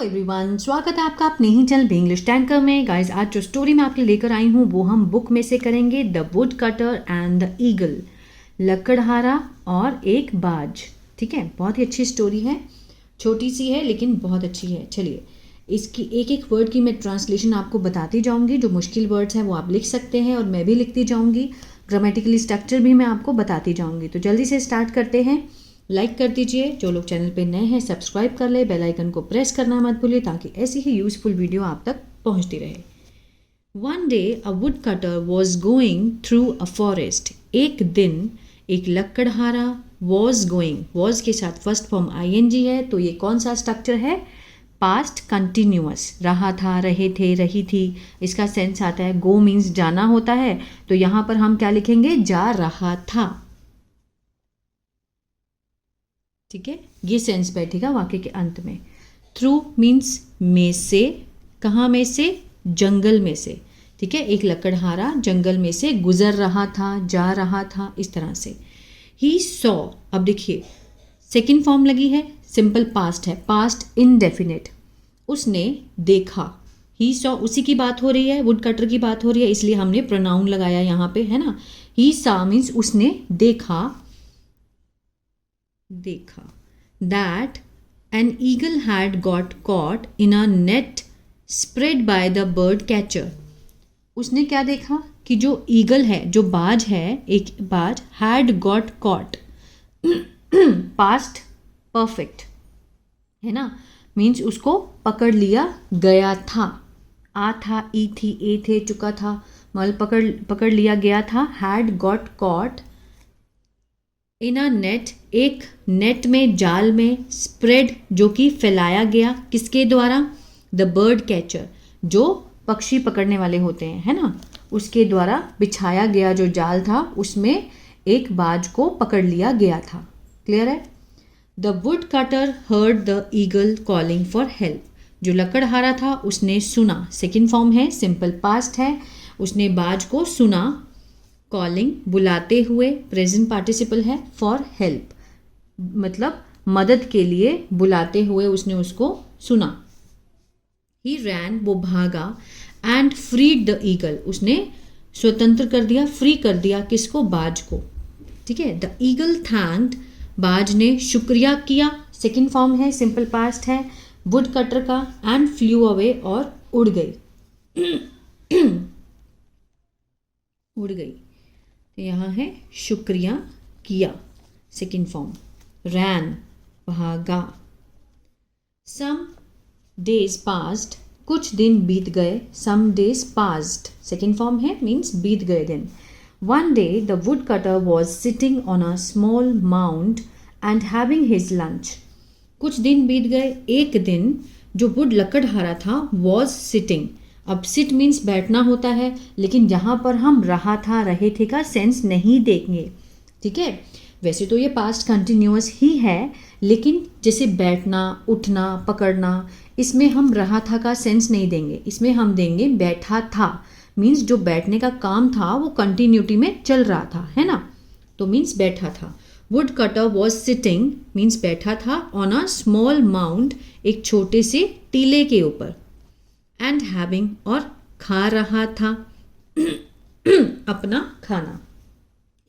Everyone, स्वागत है आपका अपने ही चैनल इंग्लिश टैंकर में। गाइस, आज जो स्टोरी मैं आपके लेकर आई हूँ वो हम बुक में से करेंगे, the woodcutter and the eagle, लकड़हारा और एक बाज। ठीक है, बहुत ही अच्छी स्टोरी है, छोटी सी है लेकिन बहुत अच्छी है। चलिए, इसकी एक एक वर्ड की मैं ट्रांसलेशन आपको बताती जाऊँगी। जो मुश्किल वर्ड्स हैं वो आप लिख सकते हैं और मैं भी लिखती जाऊँगी। ग्रामेटिकली स्ट्रक्चर भी मैं आपको बताती जाऊँगी। तो जल्दी से स्टार्ट करते हैं। लाइक कर दीजिए, जो लोग चैनल पे नए हैं सब्सक्राइब कर ले, बेल आइकन को प्रेस करना मत भूलिए ताकि ऐसी ही यूजफुल वीडियो आप तक पहुंचती रहे। One day a would cutter was going through a forest. एक दिन एक लकड़हारा वॉज गोइंग, वॉज के साथ फर्स्ट फॉर्म आईएनजी है, तो ये कौन सा स्ट्रक्चर है? Past continuous. रहा था, रहे थे, रही थी, इसका सेंस आता है। गो मीन्स जाना होता है, तो यहाँ पर हम क्या लिखेंगे? जा रहा था। ठीक है, ये सेंस बैठेगा वाक्य के अंत में। थ्रू मीन्स में से, कहाँ में से? जंगल में से। ठीक है, एक लकड़हारा जंगल में से गुजर रहा था, जा रहा था, इस तरह से। ही सॉ, अब देखिए सेकंड फॉर्म लगी है, सिंपल पास्ट है, पास्ट इनडेफिनिट। उसने देखा, ही सॉ, उसी की बात हो रही है, वुड कटर की बात हो रही है, इसलिए हमने प्रोनाउन लगाया यहाँ पे, है ना। ही सॉ मीन्स उसने देखा, देखा that an eagle had got caught in a net spread by the bird catcher। उसने क्या देखा कि जो ईगल है, जो बाज है, एक बाज, had got caught, past perfect है ना, मीन्स उसको पकड़ लिया गया था। आ था, ई थी, ए थे, चुका था, मतलब पकड़ लिया गया था। had got caught in a net, एक नेट में, जाल में, स्प्रेड जो कि फैलाया गया, किसके द्वारा? द बर्ड कैचर, जो पक्षी पकड़ने वाले होते हैं, है ना, उसके द्वारा बिछाया गया जो जाल था, उसमें एक बाज को पकड़ लिया गया था। क्लियर है? The wood cutter heard the eagle calling for help. जो लकड़हारा था उसने सुना, सेकेंड फॉर्म है, सिंपल पास्ट है, उसने बाज को सुना, कॉलिंग बुलाते हुए, प्रेजेंट पार्टिसिपल है, फॉर हेल्प मतलब मदद के लिए बुलाते हुए उसने उसको सुना। ही रैन, वो भागा, एंड फ्रीड द ईगल, उसने स्वतंत्र कर दिया, फ्री कर दिया, किसको? बाज को। ठीक है, द ईगल थैंक्ड, बाज ने शुक्रिया किया, सेकेंड फॉर्म है, सिंपल पास्ट है, वुड कटर का, एंड फ्लू अवे, और उड़ गई उड़ गई। तो यहाँ है शुक्रिया किया, सेकेंड फॉर्म। रैन, भागा। सम डेज पास्ट, कुछ दिन बीत गए, some days past, second form है, मीन्स बीत गए दिन। One day the woodcutter was sitting on a small mount and having his lunch. कुछ दिन बीत गए, एक दिन जो वुड लकड़हारा था, वॉज सिटिंग, अब सिट मीन्स बैठना होता है, लेकिन यहाँ पर हम रहा था, रहे थे का सेंस नहीं देंगे। ठीक है, वैसे तो ये पास्ट कंटिन्यूअस ही है, लेकिन जैसे बैठना, उठना, पकड़ना, इसमें हम रहा था का सेंस नहीं देंगे, इसमें हम देंगे बैठा था, मीन्स जो बैठने का काम था वो कंटिन्यूटी में चल रहा था, है ना, तो मीन्स बैठा था। Would cutter was sitting means बैठा था, ऑन अ स्मॉल माउंट, एक छोटे से टीले के ऊपर, एंड हैविंग, और खा रहा था अपना खाना।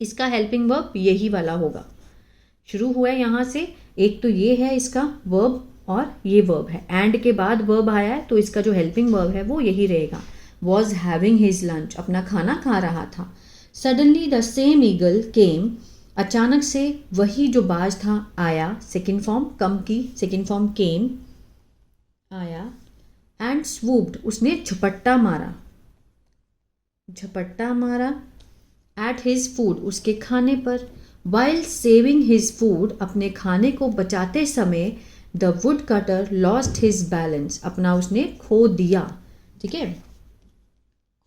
इसका हेल्पिंग वर्ब यही वाला होगा, शुरू हुआ है यहाँ से, एक तो ये है इसका वर्ब और ये वर्ब है, एंड के बाद वर्ब आया है, तो इसका जो हेल्पिंग वर्ब है वो यही रहेगा। वॉज हैविंग हिज लंच, अपना खाना खा रहा था। सडनली द सेम ईगल केम, अचानक से वही जो बाज था आया, सेकेंड फॉर्म कम की, सेकेंड फॉर्म केम, आया, एंड स्वूप्ड, उसने झपट्टा मारा, झपट्टा मारा, एट हिज फूड, उसके खाने पर, वाइल सेविंग हिज फूड, अपने खाने को बचाते समय, the wood cutter lost his balance, अपना उसने खो दिया। ठीक है,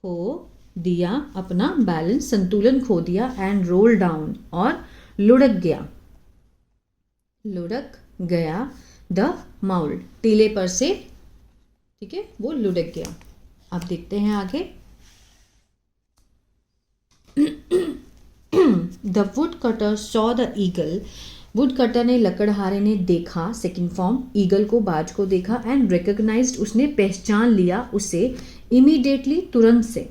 खो दिया, अपना बैलेंस, संतुलन खो दिया, एंड रोल डाउन, और लुढ़क गया, लुढ़क गया, द माउल्ड, टीले पर से, ठीक है, वो लुढ़क गया। अब देखते हैं आगे। The wood cutter saw the eagle would cutter ने, लकड़हारे ने देखा, सेकंड फॉर्म, ईगल को, बाज को देखा, एंड रिकग्नाइज्ड, उसने पहचान लिया उसे, इमीडिएटली, तुरंत से,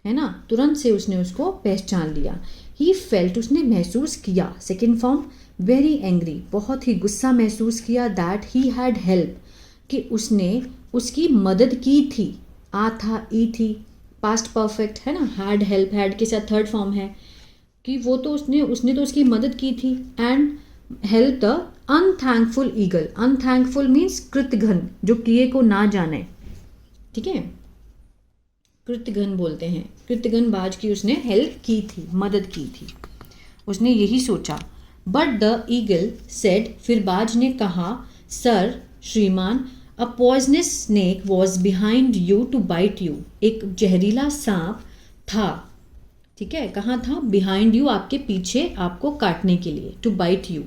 है ना, तुरंत से उसने उसको पहचान लिया। ही फेल्ट, उसने महसूस किया, सेकंड फॉर्म, वेरी एंग्री, बहुत ही गुस्सा महसूस किया, दैट ही हैड हेल्प, कि उसने उसकी मदद की थी, आ था, ई थी, पास्ट परफेक्ट है ना, हैड हेल्प, हैड के साथ थर्ड फॉर्म है कि वो तो उसने तो उसकी मदद की थी, and help the unthankful eagle, unthankful means कृतघ्न, जो किए को ना जाने, ठीक है, कृतघ्न बोलते हैं, कृतघ्न बाज की उसने हेल्प की थी, मदद की थी, उसने यही सोचा। बट द ईगल सेड, फिर बाज ने कहा, सर, श्रीमान, a poisonous snake was behind you to bite you, एक जहरीला सांप था, ठीक है, कहाँ था, बिहाइंड यू, आपके पीछे, आपको काटने के लिए, to bite you.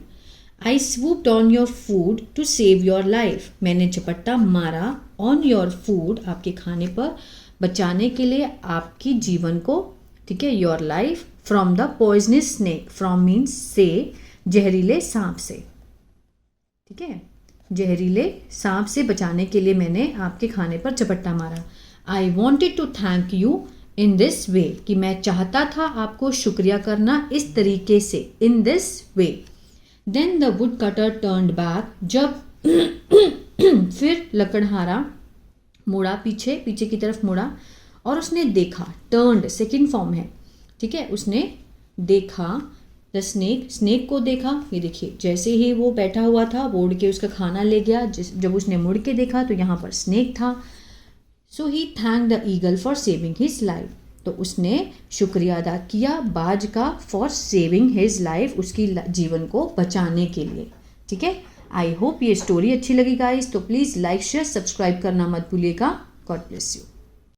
I swooped on your food to save your life, मैंने झपट्टा मारा, ऑन योर फूड, आपके खाने पर, बचाने के लिए आपकी जीवन को, ठीक है, your life, from the poisonous snake, from means से, जहरीले सांप से, ठीक है, जहरीले सांप से बचाने के लिए मैंने आपके खाने पर झपट्टा मारा। I wanted to thank you in this way, कि मैं चाहता था आपको शुक्रिया करना इस तरीके से, in this way. Then the woodcutter turned back, जब फिर लकड़हारा मुड़ा, पीछे की तरफ मुड़ा, और उसने देखा, टर्न्ड सेकंड फॉर्म है, ठीक है, उसने देखा द स्नेक, स्नेक को देखा, ये देखिए, जैसे ही वो बैठा हुआ था, वो उड़ के उसका खाना ले गया, जब उसने मुड़ के देखा तो यहाँ पर स्नेक था। So he thank the eagle for saving his life, तो उसने शुक्रिया अदा किया बाज का, फॉर सेविंग हिज लाइफ, उसकी जीवन को बचाने के लिए, ठीक है। आई होप ये स्टोरी अच्छी लगी गाइस, तो प्लीज़ लाइक शेयर सब्सक्राइब करना मत भूलिएगा। God bless you.